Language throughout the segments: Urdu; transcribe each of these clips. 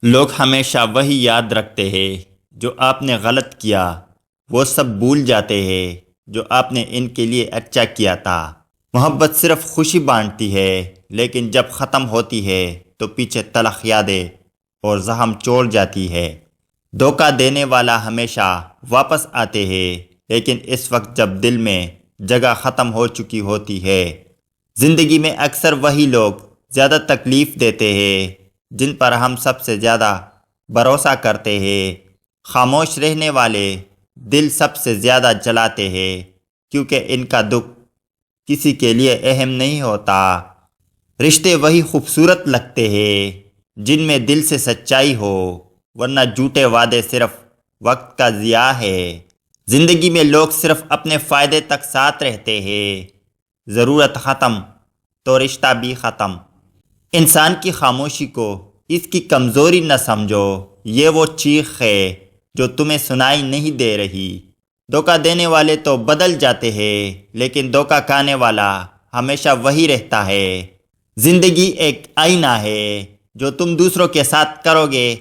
لوگ ہمیشہ وہی یاد رکھتے ہیں جو آپ نے غلط کیا، وہ سب بھول جاتے ہیں جو آپ نے ان کے لیے اچھا کیا تھا۔ محبت صرف خوشی بانٹتی ہے، لیکن جب ختم ہوتی ہے تو پیچھے تلخ یادیں اور زخم چھوڑ جاتی ہے۔ دھوکہ دینے والا ہمیشہ واپس آتے ہیں، لیکن اس وقت جب دل میں جگہ ختم ہو چکی ہوتی ہے۔ زندگی میں اکثر وہی لوگ زیادہ تکلیف دیتے ہیں جن پر ہم سب سے زیادہ بھروسہ کرتے ہیں۔ خاموش رہنے والے دل سب سے زیادہ جلاتے ہیں، کیونکہ ان کا دکھ کسی کے لیے اہم نہیں ہوتا۔ رشتے وہی خوبصورت لگتے ہیں جن میں دل سے سچائی ہو، ورنہ جھوٹے وعدے صرف وقت کا ضیاع ہے۔ زندگی میں لوگ صرف اپنے فائدے تک ساتھ رہتے ہیں، ضرورت ختم تو رشتہ بھی ختم۔ انسان کی خاموشی کو اس کی کمزوری نہ سمجھو، یہ وہ چیخ ہے جو تمہیں سنائی نہیں دے رہی۔ دھوکہ دینے والے تو بدل جاتے ہیں، لیکن دھوکہ کھانے والا ہمیشہ وہی رہتا ہے۔ زندگی ایک آئینہ ہے، جو تم دوسروں کے ساتھ کرو گے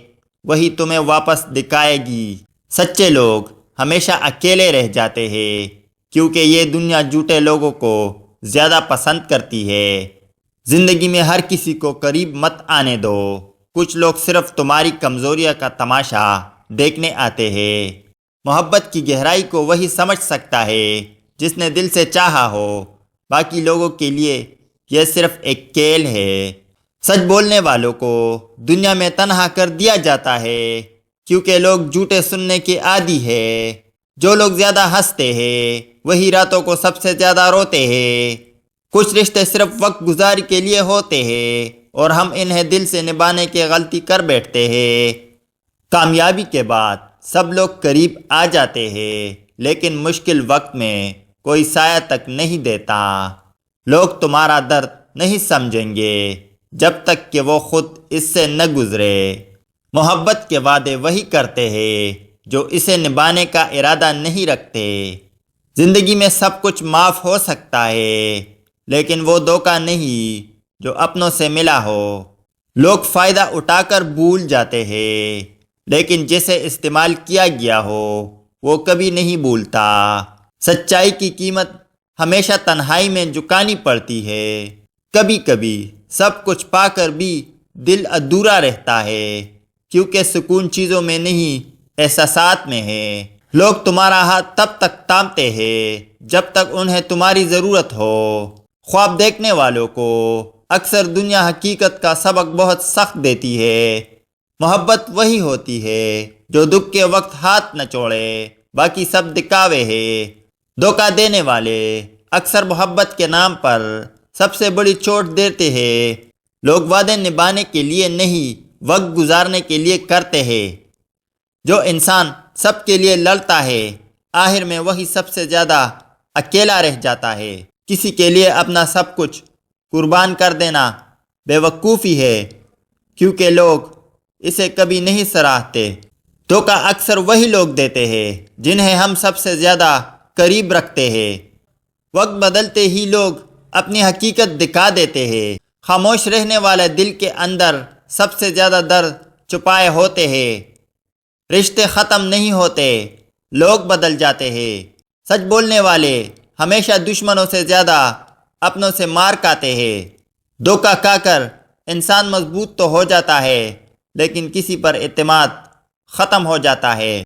وہی تمہیں واپس دکھائے گی۔ سچے لوگ ہمیشہ اکیلے رہ جاتے ہیں، کیونکہ یہ دنیا جھوٹے لوگوں کو زیادہ پسند کرتی ہے۔ زندگی میں ہر کسی کو قریب مت آنے دو، کچھ لوگ صرف تمہاری کمزوریوں کا تماشا دیکھنے آتے ہیں۔ محبت کی گہرائی کو وہی سمجھ سکتا ہے جس نے دل سے چاہا ہو، باقی لوگوں کے لیے یہ صرف ایک کھیل ہے۔ سچ بولنے والوں کو دنیا میں تنہا کر دیا جاتا ہے، کیونکہ لوگ جھوٹے سننے کے عادی ہیں۔ جو لوگ زیادہ ہنستے ہیں وہی راتوں کو سب سے زیادہ روتے ہیں۔ کچھ رشتے صرف وقت گزاری کے لیے ہوتے ہیں، اور ہم انہیں دل سے نبھانے کی غلطی کر بیٹھتے ہیں۔ کامیابی کے بعد سب لوگ قریب آ جاتے ہیں، لیکن مشکل وقت میں کوئی سایہ تک نہیں دیتا۔ لوگ تمہارا درد نہیں سمجھیں گے جب تک کہ وہ خود اس سے نہ گزرے۔ محبت کے وعدے وہی کرتے ہیں جو اسے نبھانے کا ارادہ نہیں رکھتے۔ زندگی میں سب کچھ معاف ہو سکتا ہے، لیکن وہ دھوکہ نہیں جو اپنوں سے ملا ہو۔ لوگ فائدہ اٹھا کر بھول جاتے ہیں، لیکن جسے استعمال کیا گیا ہو وہ کبھی نہیں بھولتا۔ سچائی کی قیمت ہمیشہ تنہائی میں چکانی پڑتی ہے۔ کبھی کبھی سب کچھ پا کر بھی دل ادھورا رہتا ہے، کیونکہ سکون چیزوں میں نہیں احساسات میں ہے۔ لوگ تمہارا ہاتھ تب تک تھامتے ہیں جب تک انہیں تمہاری ضرورت ہو۔ خواب دیکھنے والوں کو اکثر دنیا حقیقت کا سبق بہت سخت دیتی ہے۔ محبت وہی ہوتی ہے جو دکھ کے وقت ہاتھ نہ چھوڑے، باقی سب دکھاوے ہیں۔ دھوکہ دینے والے اکثر محبت کے نام پر سب سے بڑی چوٹ دیتے ہیں۔ لوگ وعدے نبھانے کے لیے نہیں، وقت گزارنے کے لیے کرتے ہیں۔ جو انسان سب کے لیے لڑتا ہے، آخر میں وہی سب سے زیادہ اکیلا رہ جاتا ہے۔ کسی کے لیے اپنا سب کچھ قربان کر دینا بے وقوفی ہے، کیونکہ لوگ اسے کبھی نہیں سراہتے۔ دھوکہ اکثر وہی لوگ دیتے ہیں جنہیں ہم سب سے زیادہ قریب رکھتے ہیں۔ وقت بدلتے ہی لوگ اپنی حقیقت دکھا دیتے ہیں۔ خاموش رہنے والے دل کے اندر سب سے زیادہ درد چھپائے ہوتے ہیں۔ رشتے ختم نہیں ہوتے، لوگ بدل جاتے ہیں۔ سچ بولنے والے ہمیشہ دشمنوں سے زیادہ اپنوں سے مار کھاتے ہیں۔ دھوکہ کھا کر انسان مضبوط تو ہو جاتا ہے، لیکن کسی پر اعتماد ختم ہو جاتا ہے۔